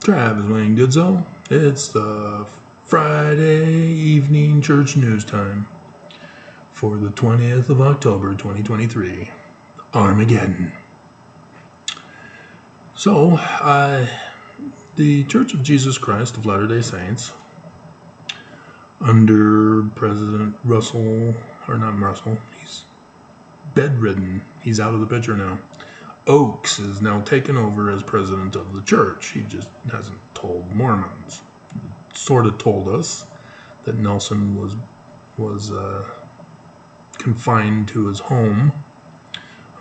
Travis Wayne Goodsell. It's the Friday evening church news time for the 20th of October, 2023. Armageddon. So, the Church of Jesus Christ of Latter-day Saints, under President Russell, or not Russell, he's bedridden. He's out of the picture now. Oaks is now taken over as president of the church. He just hasn't told Mormons. Sort of told us that Nelson was confined to his home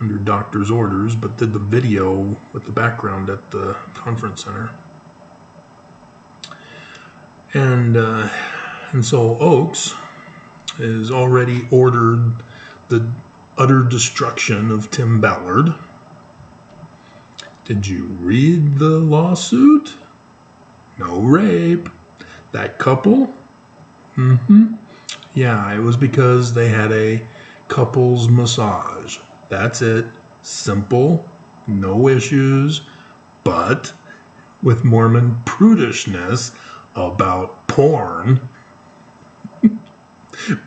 under doctor's orders, but did the video with the background at the conference center. And so Oaks has already ordered the utter destruction of Tim Ballard. Did you read the lawsuit? No rape. That couple? Yeah, it was because they had a couples massage. That's it. Simple. No issues. But with Mormon prudishness about porn,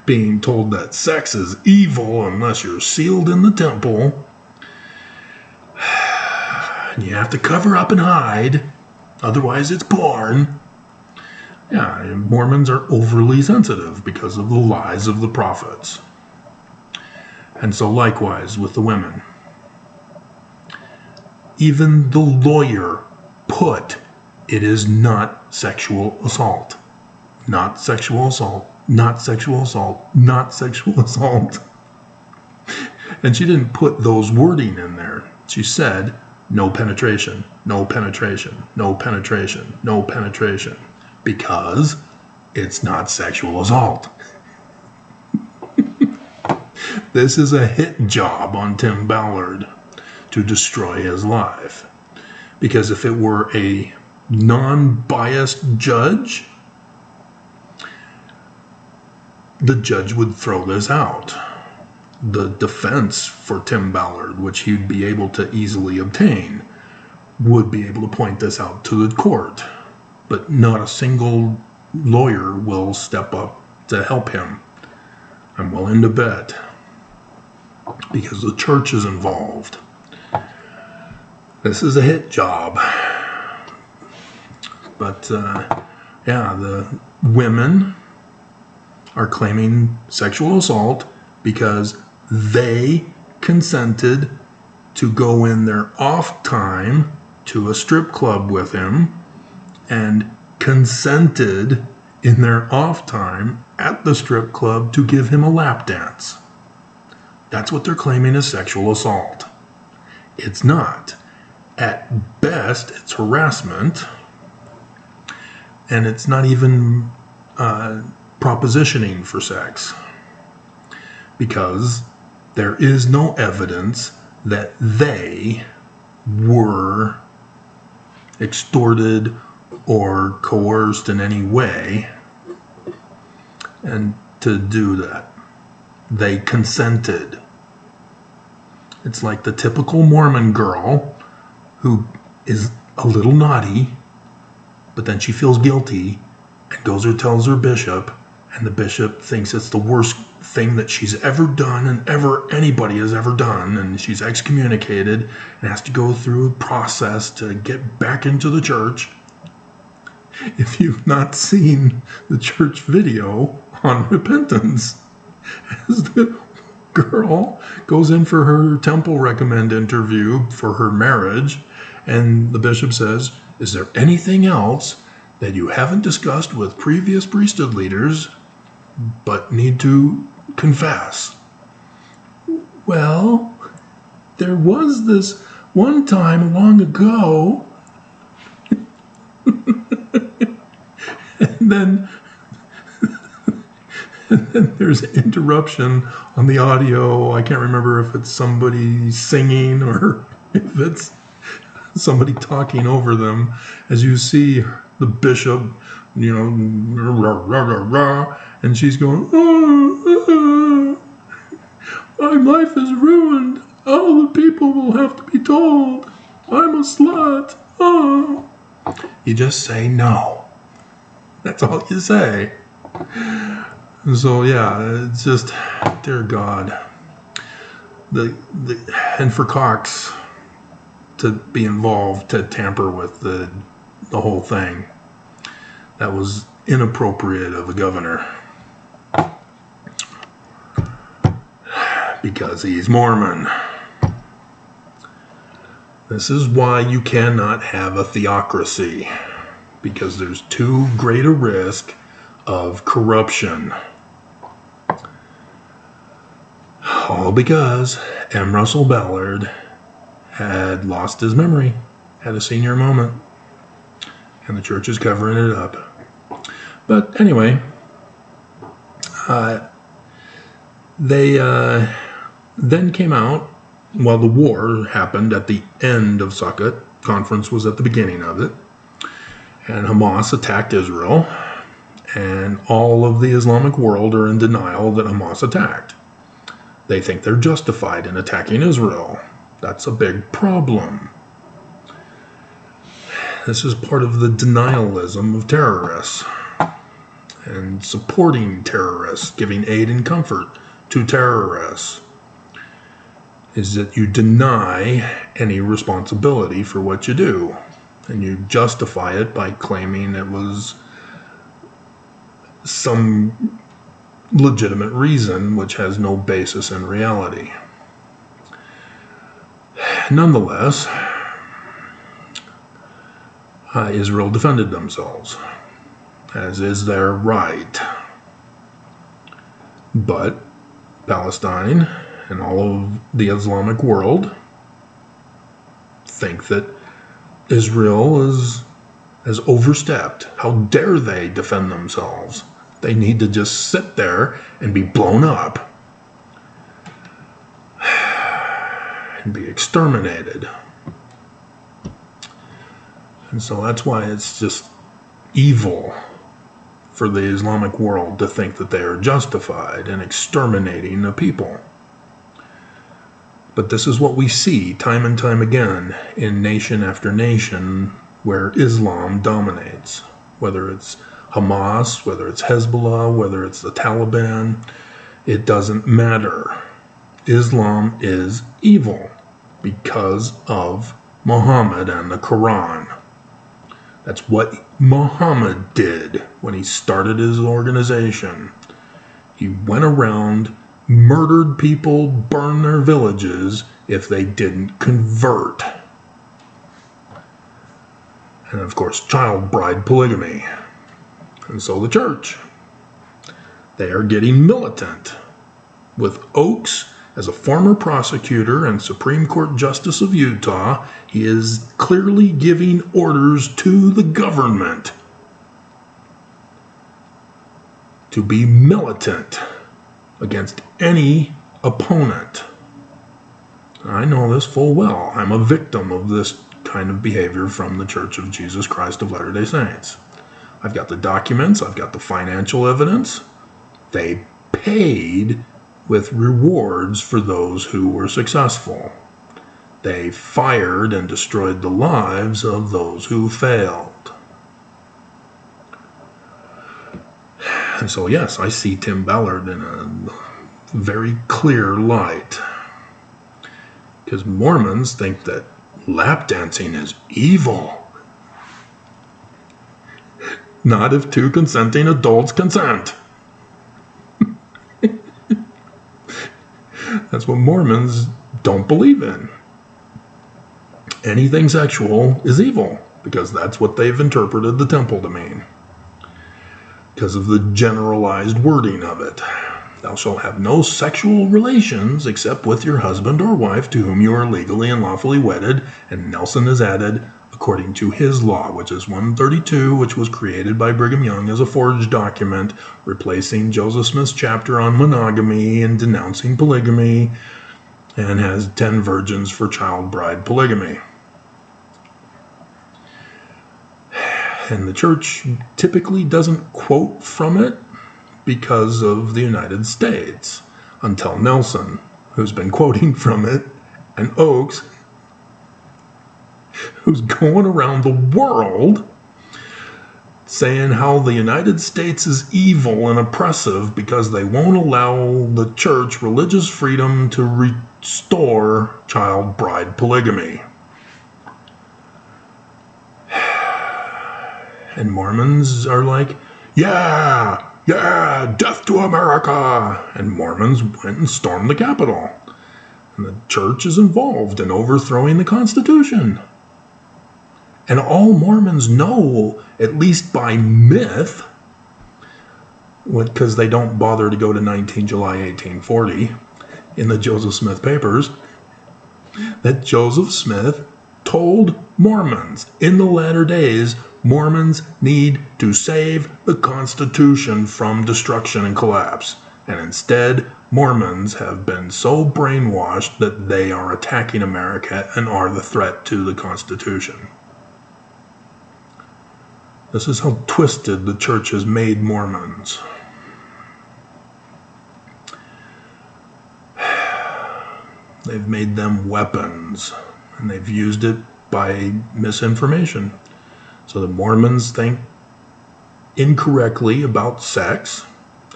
being told that sex is evil unless you're sealed in the temple, you have to cover up and hide, otherwise it's porn. Yeah, Mormons are overly sensitive because of the lies of the prophets. And so likewise with the women. Even the lawyer put, it is not sexual assault. Not sexual assault. Not sexual assault. Not sexual assault. And she didn't put those wording in there. She said, no penetration, no penetration, no penetration, no penetration, because it's not sexual assault. This is a hit job on Tim Ballard to destroy his life. Because if it were a non-biased judge, the judge would throw this out. The defense for Tim Ballard, which he'd be able to easily obtain, would be able to point this out to the court. But not a single lawyer will step up to help him. I'm willing to bet. Because the church is involved. This is a hit job. But, yeah, the women are claiming sexual assault because they consented to go in their off time to a strip club with him and consented in their off time at the strip club to give him a lap dance. That's what they're claiming is sexual assault. It's not. At best, it's harassment, and it's not even propositioning for sex, because there is no evidence that they were extorted or coerced in any way and to do that. They consented. It's like the typical Mormon girl who is a little naughty, but then she feels guilty and goes or tells her bishop, and the bishop thinks it's the worst thing that she's ever done and ever anybody has ever done, and she's excommunicated and has to go through a process to get back into the church. If you've not seen the church video on repentance, as the girl goes in for her temple recommend interview for her marriage, and the bishop says, is there anything else that you haven't discussed with previous priesthood leaders but need to confess? Well, there was this one time long ago, and then there's an interruption on the audio. I can't remember if it's somebody singing or if it's somebody talking over them, as you see the bishop, rah, rah, rah, rah, and she's going, my life is ruined. All the people will have to be told I'm a slut. Oh. You just say no. That's all you say. So yeah, it's just, dear God, and for Cox to be involved, to tamper with the whole thing, that was inappropriate of a governor, because he's Mormon. This is why you cannot have a theocracy, because there's too great a risk of corruption. All because M. Russell Ballard had lost his memory, had a senior moment, and the church is covering it up. But anyway, they then came out while the war happened at the end of Sukkot. Conference was at the beginning of it. And Hamas attacked Israel. And all of the Islamic world are in denial that Hamas attacked. They think they're justified in attacking Israel. That's a big problem. This is part of the denialism of terrorists and supporting terrorists, giving aid and comfort to terrorists, is that you deny any responsibility for what you do, and you justify it by claiming it was some legitimate reason which has no basis in reality. Nonetheless, Israel defended themselves, as is their right. But Palestine and all of the Islamic world think that Israel has overstepped. How dare they defend themselves? They need to just sit there and be blown up and be exterminated. And so that's why it's just evil for the Islamic world to think that they are justified in exterminating the people. But this is what we see time and time again in nation after nation where Islam dominates. Whether it's Hamas, whether it's Hezbollah, whether it's the Taliban, it doesn't matter. Islam is evil because of Muhammad and the Quran. That's what Muhammad did when he started his organization. He went around, murdered people, burned their villages if they didn't convert. And of course, child bride polygamy. And so the church. They are getting militant. With Oaks as a former prosecutor and Supreme Court Justice of Utah, he is clearly giving orders to the government to be militant against any opponent. I know this full well. I'm a victim of this kind of behavior from the Church of Jesus Christ of Latter-day Saints. I've got the documents, I've got the financial evidence. They paid with rewards for those who were successful. They fired and destroyed the lives of those who failed. And so yes, I see Tim Ballard in a very clear light. Because Mormons think that lap dancing is evil. Not if two consenting adults consent. That's what Mormons don't believe in. Anything sexual is evil, because that's what they've interpreted the temple to mean. Because of the generalized wording of it. Thou shalt have no sexual relations except with your husband or wife to whom you are legally and lawfully wedded, and Nelson is added according to his law, which is 132, which was created by Brigham Young as a forged document, replacing Joseph Smith's chapter on monogamy and denouncing polygamy, and has 10 virgins for child bride polygamy. And the church typically doesn't quote from it because of the United States, until Nelson, who's been quoting from it, and Oaks, who's going around the world saying how the United States is evil and oppressive because they won't allow the church religious freedom to restore child bride polygamy. And Mormons are like, yeah, death to America. And Mormons went and stormed the Capitol. And the church is involved in overthrowing the Constitution. And all Mormons know, at least by myth, because they don't bother to go to 19 July 1840 in the Joseph Smith papers, that Joseph Smith told Mormons in the latter days, Mormons need to save the Constitution from destruction and collapse. And instead, Mormons have been so brainwashed that they are attacking America and are the threat to the Constitution. This is how twisted the church has made Mormons. They've made them weapons, and they've used it by misinformation. So the Mormons think incorrectly about sex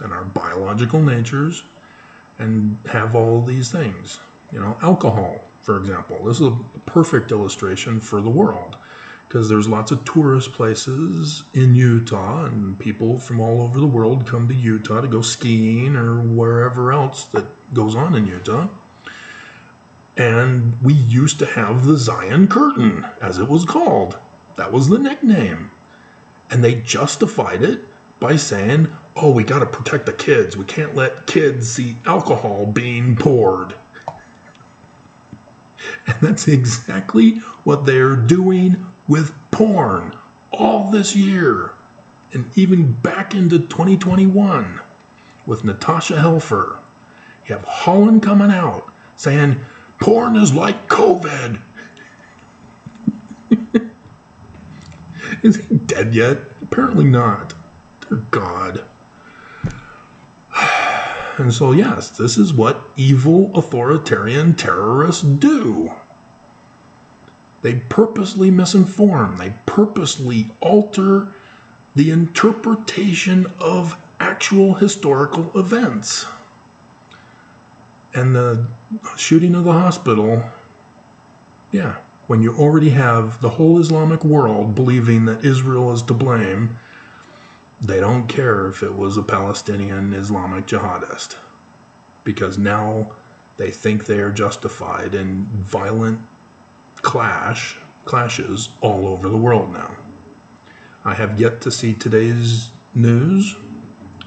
and our biological natures and have all these things. Alcohol, for example. This is a perfect illustration for the world because there's lots of tourist places in Utah and people from all over the world come to Utah to go skiing or wherever else that goes on in Utah. And we used to have the Zion Curtain, as it was called. That was the nickname. And they justified it by saying, oh, we got to protect the kids. We can't let kids see alcohol being poured. And that's exactly what they're doing with porn all this year. And even back into 2021 with Natasha Helfer. You have Holland coming out saying, porn is like COVID. Is he dead yet? Apparently not. Dear God. And so, yes, this is what evil authoritarian terrorists do. They purposely misinform. They purposely alter the interpretation of actual historical events. And the shooting of the hospital, yeah, when you already have the whole Islamic world believing that Israel is to blame, they don't care if it was a Palestinian Islamic jihadist. Because now they think they are justified in violent clashes all over the world now. I have yet to see today's news.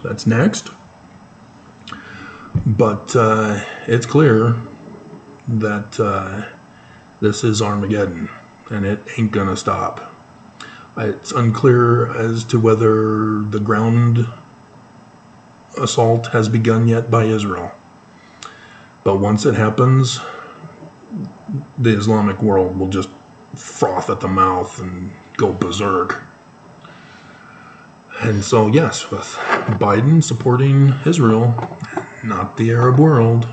That's next. But it's clear that this is Armageddon, and it ain't gonna stop. It's unclear as to whether the ground assault has begun yet by Israel. But once it happens, the Islamic world will just froth at the mouth and go berserk. And so, yes, with Biden supporting Israel, not the Arab world,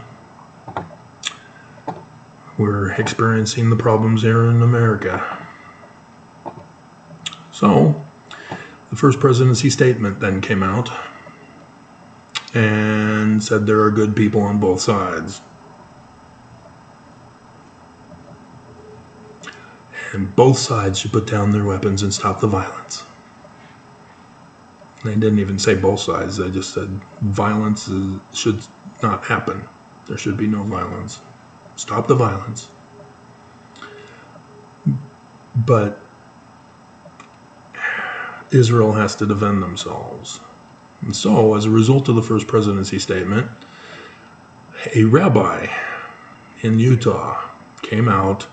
we're experiencing the problems here in America. So, the first presidency statement then came out and said there are good people on both sides. And both sides should put down their weapons and stop the violence. They didn't even say both sides. They just said violence should not happen. There should be no violence. Stop the violence. But Israel has to defend themselves. And so, as a result of the first presidency statement, a rabbi in Utah came out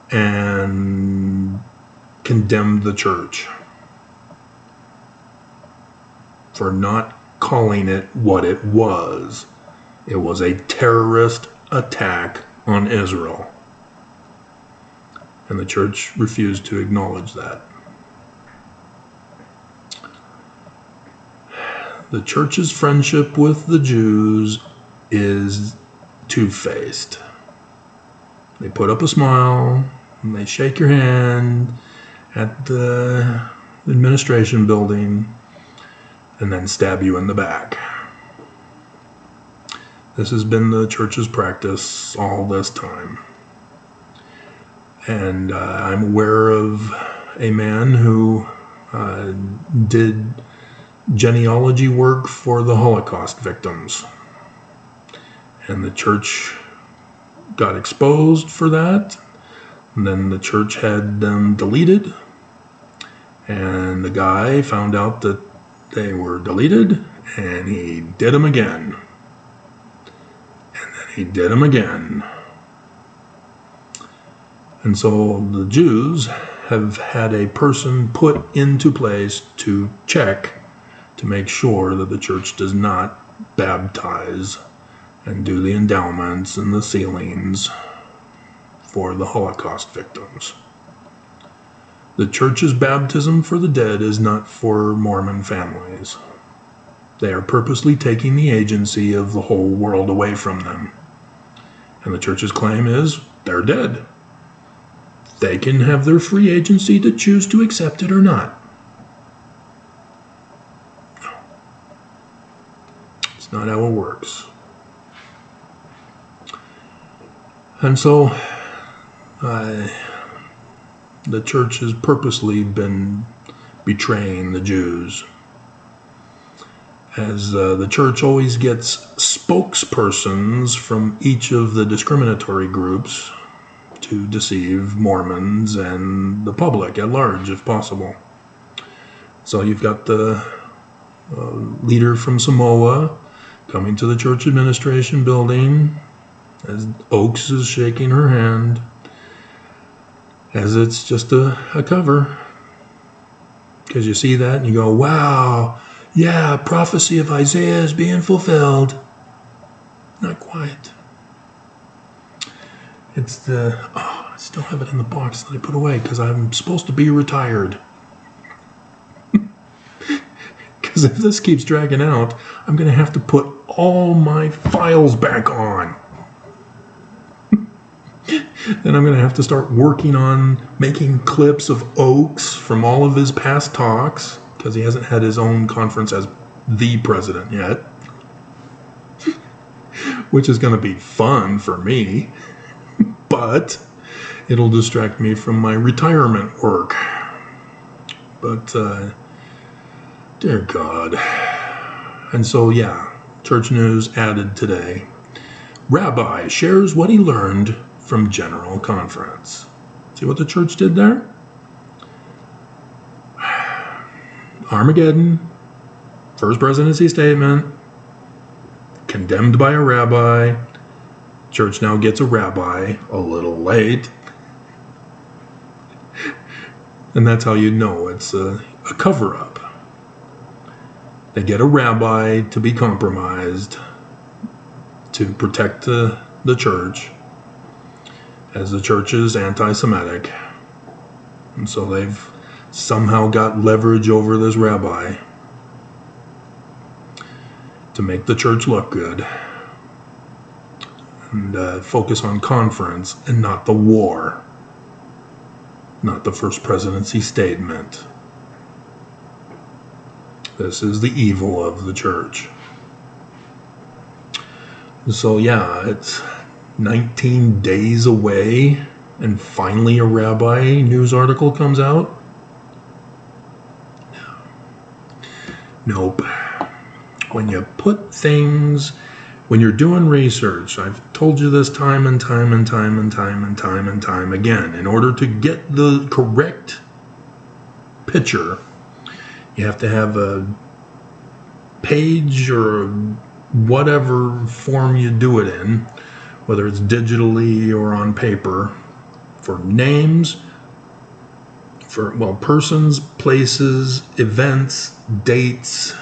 and condemned the church for not calling it what it was. It was a terrorist attack on Israel. And the church refused to acknowledge that. The church's friendship with the Jews is two-faced. They put up a smile, and they shake your hand at the administration building and then stab you in the back. This has been the church's practice all this time. And I'm aware of a man who did genealogy work for the Holocaust victims. And the church got exposed for that. And then the church had them deleted. And the guy found out that they were deleted, and he did them again. And then he did them again. And so the Jews have had a person put into place to check to make sure that the church does not baptize and do the endowments and the sealings for the Holocaust victims. The church's baptism for the dead is not for Mormon families. They are purposely taking the agency of the whole world away from them. And the church's claim is they're dead. They can have their free agency to choose to accept it or not. No. It's not how it works. And so, the church has purposely been betraying the Jews. As the church always gets spokespersons from each of the discriminatory groups to deceive Mormons and the public at large, if possible. So you've got the leader from Samoa coming to the church administration building as Oaks is shaking her hand, as it's just a cover. Because you see that and you go, wow, yeah, prophecy of Isaiah is being fulfilled. Not quite. It's I still have it in the box that I put away because I'm supposed to be retired. Because if this keeps dragging out, I'm going to have to put all my files back on. Then I'm going to have to start working on making clips of Oaks from all of his past talks, because he hasn't had his own conference as the president yet. Which is going to be fun for me. But it'll distract me from my retirement work. But, dear God. And so, yeah, Church News added today. Rabbi shares what he learned from General Conference. See what the church did there? Armageddon, First Presidency Statement, condemned by a rabbi. Church now gets a rabbi a little late. And that's how you know it's a cover-up. They get a rabbi to be compromised to protect the church, as the church is anti-Semitic. And so they've somehow got leverage over this rabbi to make the church look good and focus on conference and not the war, not the First Presidency Statement. This is the evil of the church. So yeah, it's 19 days away and finally a rabbi news article comes out. Nope. When you put things, when you're doing research, I've told you this time and time and time and time and time and time again, in order to get the correct picture, you have to have a page or whatever form you do it in, whether it's digitally or on paper, for names, for, well, persons, places, events, dates,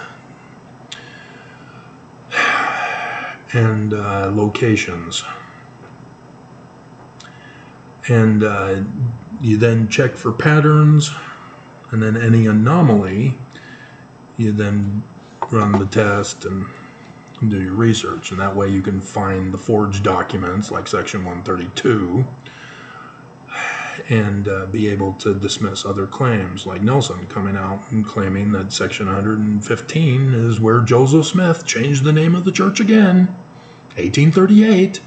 and locations. And you then check for patterns, and then any anomaly, you then run the test and do your research. And that way you can find the forged documents like Section 132 and be able to dismiss other claims, like Nelson coming out and claiming that Section 115 is where Joseph Smith changed the name of the church again. 1838,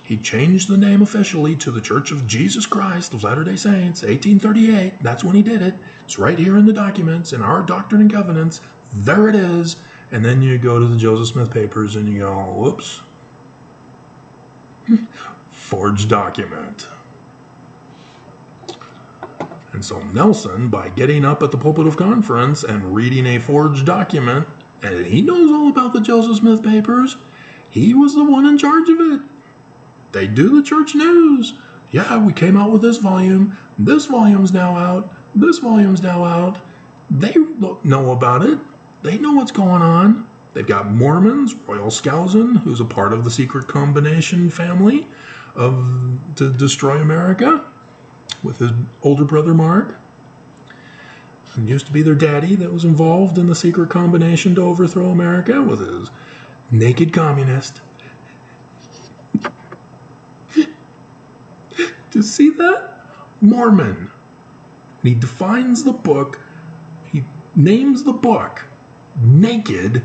he changed the name officially to the Church of Jesus Christ of Latter-day Saints. 1838, that's when he did it. It's right here in the documents, in our Doctrine and Covenants. There it is. And then you go to the Joseph Smith papers and you go, whoops. Forged document. And so Nelson, by getting up at the pulpit of conference and reading a forged document, and he knows all about the Joseph Smith papers, he was the one in charge of it. They do the church news. Yeah, we came out with this volume. This volume's now out. This volume's now out. They know about it. They know what's going on. They've got Mormons, Royal Skousen, who's a part of the secret combination family to destroy America, with his older brother Mark. And used to be their daddy that was involved in the secret combination to overthrow America with his naked communist. Do you see that? Mormon. And he defines the book, he names the book Naked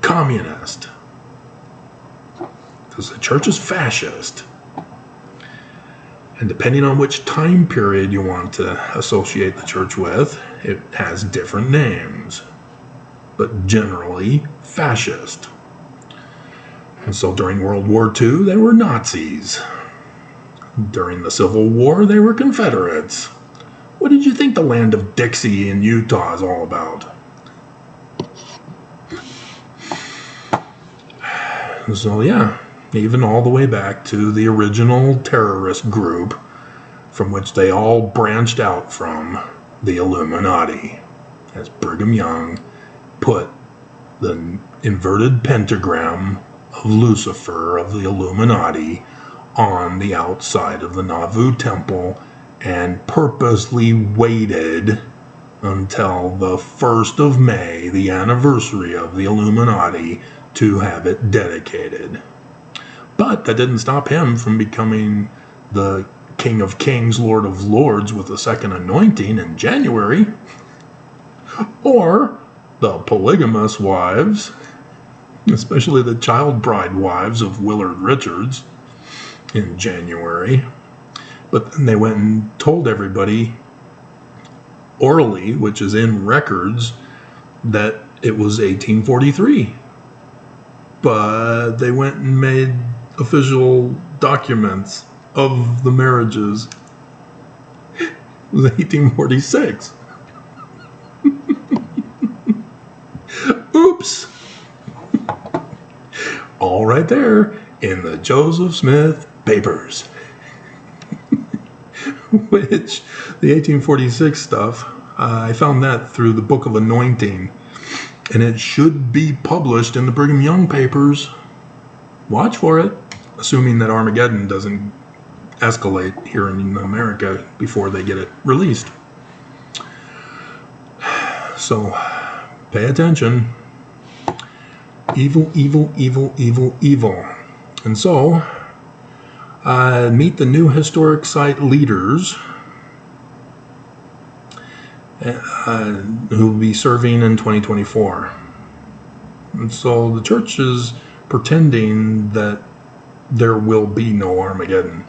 Communist. Because the church is fascist. And depending on which time period you want to associate the church with, it has different names. But generally, fascist. And so during World War II, they were Nazis. During the Civil War, they were Confederates. What did you think the land of Dixie in Utah is all about? So yeah, even all the way back to the original terrorist group from which they all branched out from, the Illuminati, as Brigham Young put the inverted pentagram of Lucifer of the Illuminati on the outside of the Nauvoo temple and purposely waited until the 1st of May, the anniversary of the Illuminati, to have it dedicated. But that didn't stop him from becoming the King of Kings, Lord of Lords with a second anointing in January. Or the polygamous wives, especially the child bride wives of Willard Richards in January. But then they went and told everybody orally, which is in records, that it was 1843. But they went and made official documents of the marriages. It was 1846. Oops. All right there in the Joseph Smith papers. Which, the 1846 stuff, I found that through the Book of Anointing. And it should be published in the Brigham Young papers. Watch for it, assuming that Armageddon doesn't escalate here in America before they get it released. So, pay attention. Evil, evil, evil, evil, evil. And so, meet the new historic site leaders who will be serving in 2024. And so the church is pretending that there will be no Armageddon.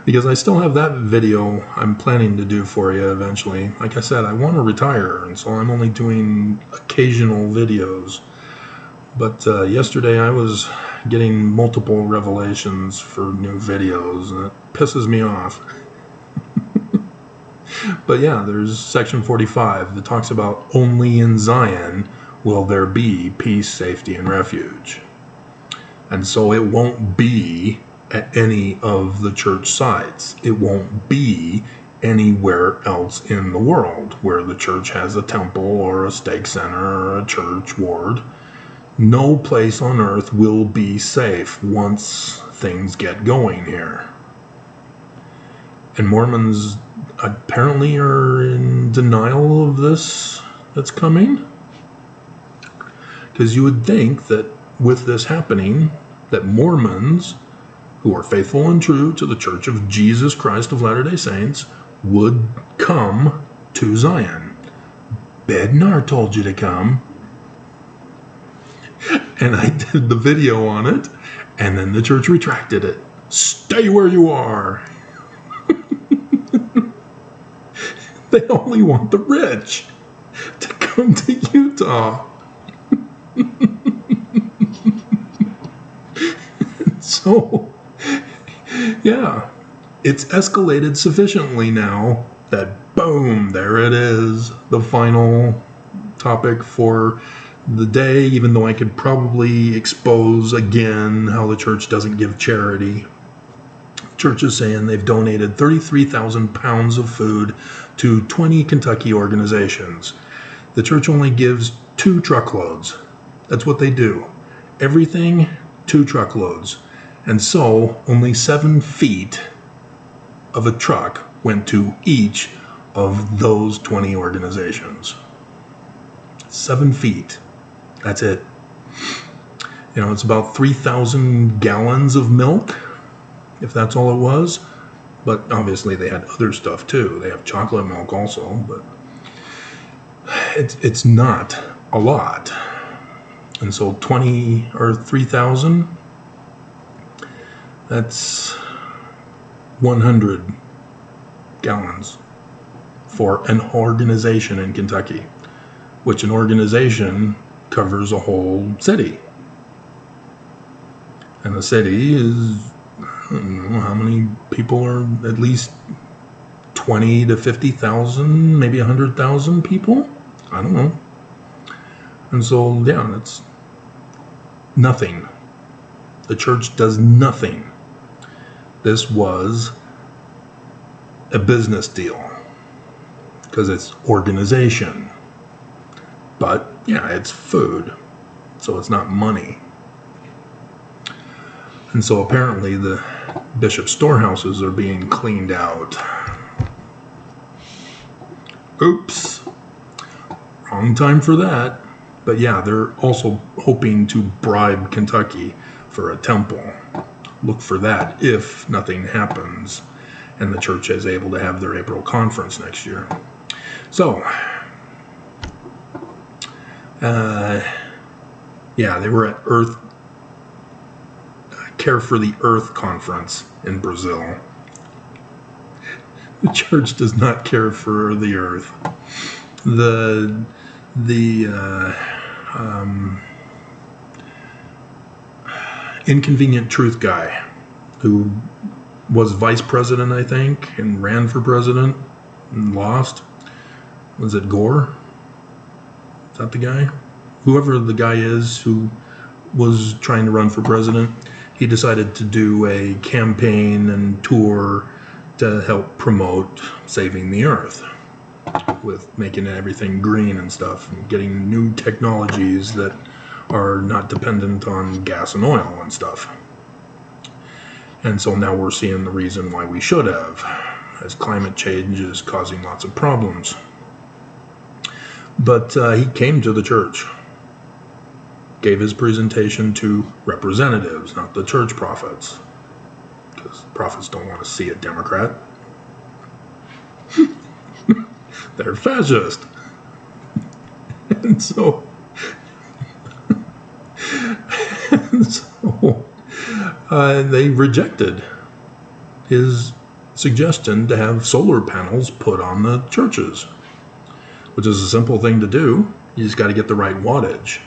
Because I still have that video I'm planning to do for you eventually. Like I said, I want to retire, and so I'm only doing occasional videos. But yesterday I was getting multiple revelations for new videos, and it pisses me off. But yeah, there's section 45 that talks about only in Zion will there be peace, safety, and refuge. And so it won't be at any of the church sites. It won't be anywhere else in the world where the church has a temple or a stake center or a church ward. No place on earth will be safe once things get going here. And Mormons apparently are in denial of this that's coming. Because you would think that with this happening, that Mormons who are faithful and true to the Church of Jesus Christ of Latter-day Saints would come to Zion. Bednar told you to come. And I did the video on it, and then the church retracted it. Stay where you are. They only want the rich to come to Utah. So, yeah, it's escalated sufficiently now that, boom, there it is, the final topic for the day, even though I could probably expose again how the church doesn't give charity. The church is saying they've donated 33,000 pounds of food to 20 Kentucky organizations. The church only gives 2 truckloads. That's what they do. Everything, 2 truckloads. And so, only 7 feet of a truck went to each of those 20 organizations. 7 feet. That's it. You know, it's about 3,000 gallons of milk, if that's all it was. But obviously they had other stuff too. They have chocolate milk also, but it's not a lot. And so 20 or 3,000, that's 100 gallons for an organization in Kentucky, which an organization covers a whole city. And the city is, I don't know how many people are, at least 20 to 50,000, maybe 100,000 people. I don't know. And so, yeah, that's nothing. The church does nothing. This was a business deal because it's organization. But, yeah, it's food, so it's not money. And so apparently the bishop storehouses are being cleaned out. Oops. Wrong time for that. But yeah, they're also hoping to bribe Kentucky for a temple. Look for that if nothing happens and the church is able to have their April conference next year. So, yeah, they were at Care for the Earth conference in Brazil. The church does not care for the earth. The Inconvenient Truth guy who was vice president, I think, and ran for president and lost. Was it Gore? Is that the guy? Whoever the guy is who was trying to run for president, he decided to do a campaign and tour to help promote saving the earth with making everything green and stuff and getting new technologies that are not dependent on gas and oil and stuff. And so now we're seeing the reason why we should have, as climate change is causing lots of problems. But he came to the church, gave his presentation to representatives, not the church prophets, because prophets don't want to see a Democrat. They're fascist. And so, they rejected his suggestion to have solar panels put on the churches, which is a simple thing to do. You just got to get the right wattage.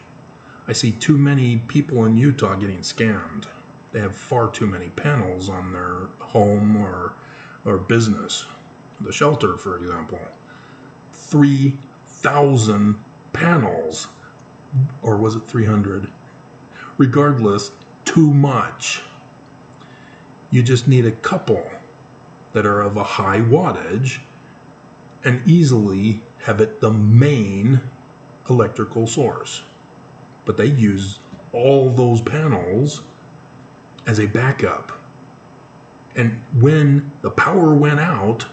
I see too many people in Utah getting scammed. They have far too many panels on their home or business. The shelter, for example, 3,000 panels, or was it 300? Regardless, too much. You just need a couple that are of a high wattage and easily have it the main electrical source. But they use all those panels as a backup. And when the power went out,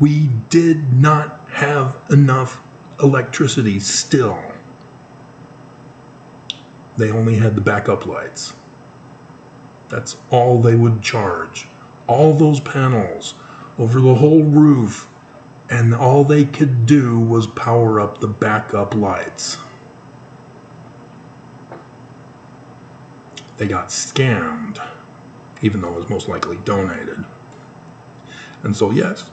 we did not have enough electricity still. They only had the backup lights. That's all they would charge. All those panels over the whole roof, and all they could do was power up the backup lights. They got scammed, even though it was most likely donated. And so yes,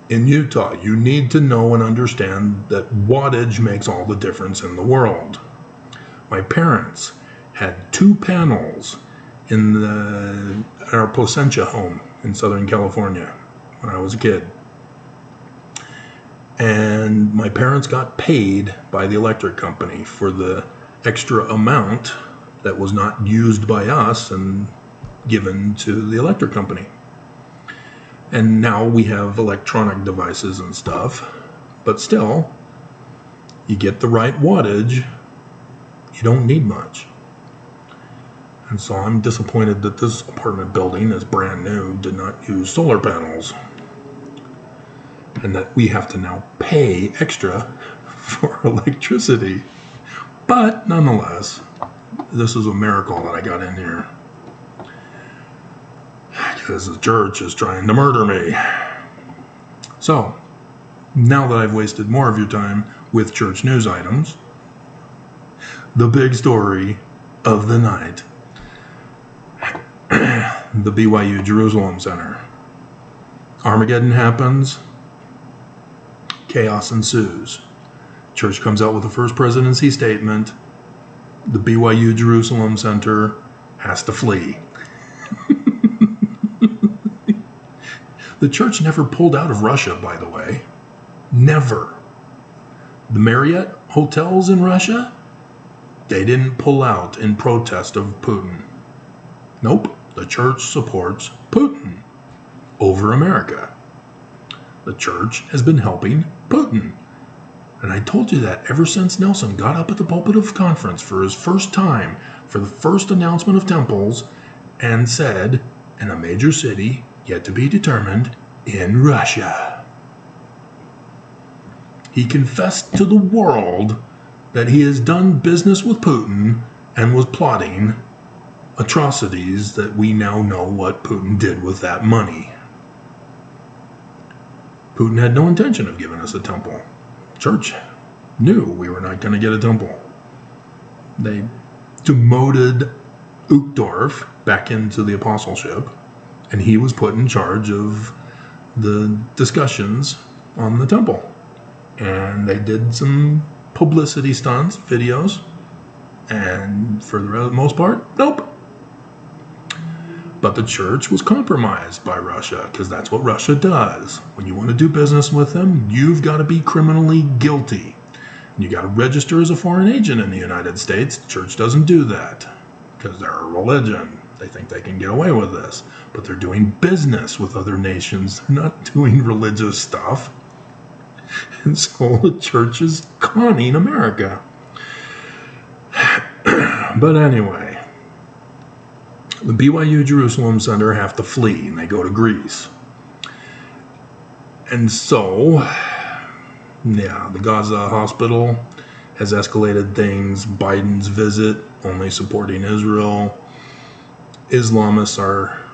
in Utah, you need to know and understand that wattage makes all the difference in the world. My parents had 2 panels in our Placentia home in Southern California when I was a kid. And my parents got paid by the electric company for the extra amount that was not used by us and given to the electric company. And now we have electronic devices and stuff, but still, you get the right wattage, you don't need much. And so I'm disappointed that this apartment building is brand new, did not use solar panels, and that we have to now pay extra for electricity. But nonetheless, this is a miracle that I got in here, because the church is trying to murder me. So, now that I've wasted more of your time with church news items, the big story of the night. The BYU Jerusalem Center. Armageddon happens. Chaos ensues. Church comes out with the first presidency statement. The BYU Jerusalem Center has to flee. The church never pulled out of Russia, by the way. Never. The Marriott hotels in Russia, they didn't pull out in protest of Putin. Nope. The church supports Putin over America. The church has been helping Putin. And I told you that ever since Nelson got up at the pulpit of conference for his first time, for the first announcement of temples, and said, in a major city, yet to be determined, in Russia. He confessed to the world that he has done business with Putin and was plotting atrocities that we now know what Putin did with that money. Putin had no intention of giving us a temple. Church knew we were not going to get a temple. They demoted Uchtdorf back into the apostleship, and he was put in charge of the discussions on the temple. And they did some publicity stunts, videos, and for the most part, nope. But the church was compromised by Russia, because that's what Russia does. When you want to do business with them, you've got to be criminally guilty. You got to register as a foreign agent in the United States. The church doesn't do that, because they're a religion. They think they can get away with this. But they're doing business with other nations. They're not doing religious stuff. And so the church is conning America. But anyway, the BYU Jerusalem Center have to flee, and they go to Greece. And so, yeah, the Gaza hospital has escalated things. Biden's visit, only supporting Israel. Islamists are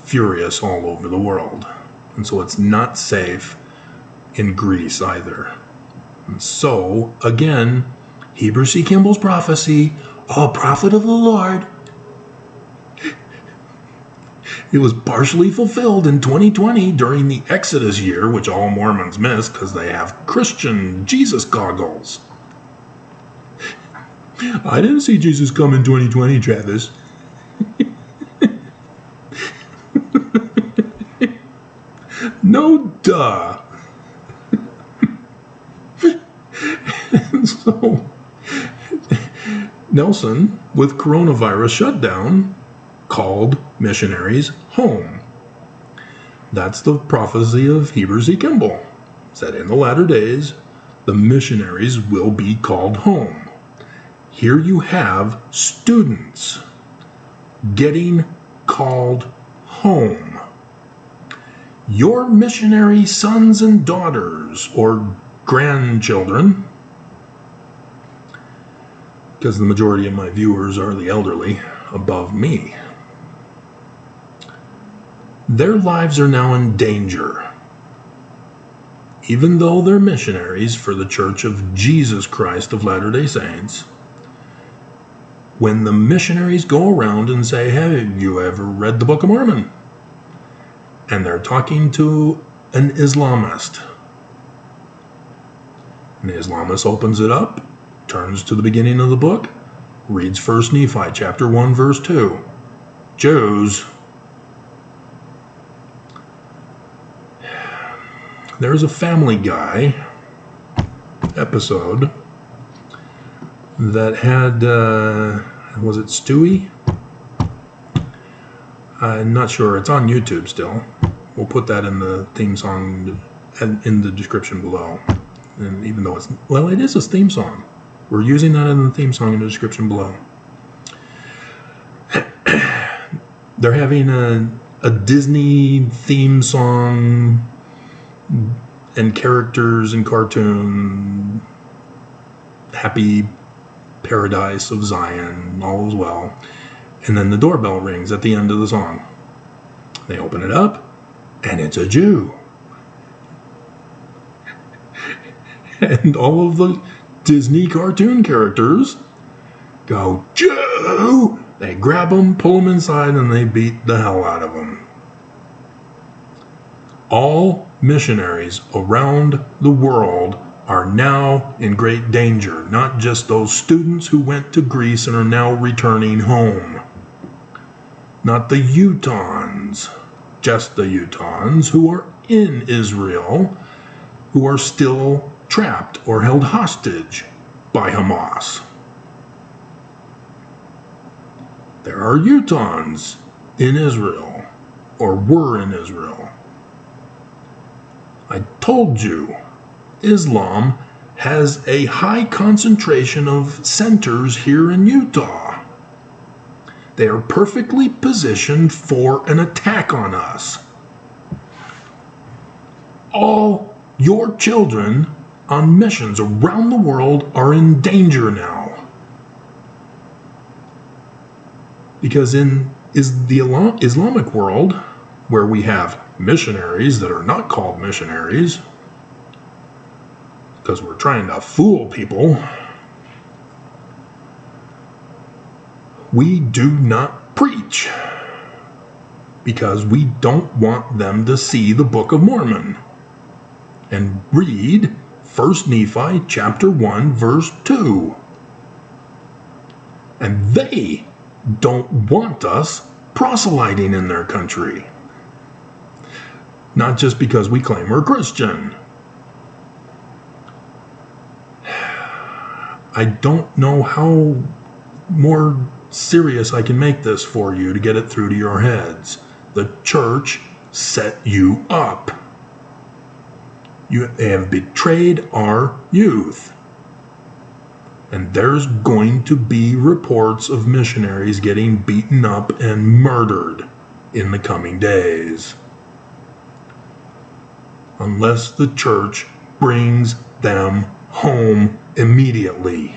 furious all over the world. And so it's not safe in Greece either. And so, again, Heber C. Kimball's prophecy, a prophet of the Lord, it was partially fulfilled in 2020 during the Exodus year, which all Mormons miss because they have Christian Jesus goggles. I didn't see Jesus come in 2020, Travis. No, duh. And so, Nelson, with coronavirus shutdown, called missionaries home. That's the prophecy of Heber C. Kimball. Said in the latter days, the missionaries will be called home. Here you have students getting called home. Your missionary sons and daughters, or grandchildren, because the majority of my viewers are the elderly above me. Their lives are now in danger. Even though they're missionaries for the Church of Jesus Christ of Latter-day Saints, when the missionaries go around and say, "Hey, have you ever read the Book of Mormon?" And they're talking to an Islamist. And the Islamist opens it up, turns to the beginning of the book, reads 1 Nephi chapter 1, verse 2. Jews. There's a Family Guy episode that had, was it Stewie? I'm not sure. It's on YouTube still. We'll put that in the theme song and in the description below. And even though it is a theme song. We're using that in the theme song in the description below. They're having a Disney theme song and characters and cartoon. Happy Paradise of Zion, all is well. And then the doorbell rings at the end of the song. They open it up, and it's a Jew. And all of the Disney cartoon characters go, "Jew!" They grab him, pull him inside, and they beat the hell out of him. All missionaries around the world are now in great danger, not just those students who went to Greece and are now returning home. Not the Utahns, just the Utahns who are in Israel, who are still trapped or held hostage by Hamas. There are Utahns in Israel, or were in Israel. I told you, Islam has a high concentration of centers here in Utah. They are perfectly positioned for an attack on us. All your children on missions around the world are in danger now. Because in the Islamic world, where we have missionaries that are not called missionaries, because we're trying to fool people, we do not preach because we don't want them to see the Book of Mormon and read 1 Nephi chapter 1 verse 2. And they don't want us proselyting in their country. Not just because we claim we're Christian. I don't know how more serious I can make this for you to get it through to your heads. The church set you up. You have betrayed our youth. And there's going to be reports of missionaries getting beaten up and murdered in the coming days. Unless the church brings them home immediately.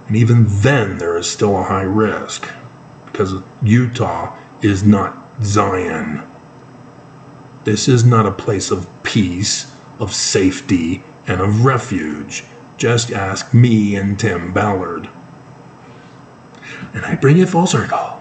And even then, there is still a high risk, because Utah is not Zion. This is not a place of peace, of safety, and of refuge. Just ask me and Tim Ballard. And I bring it full circle.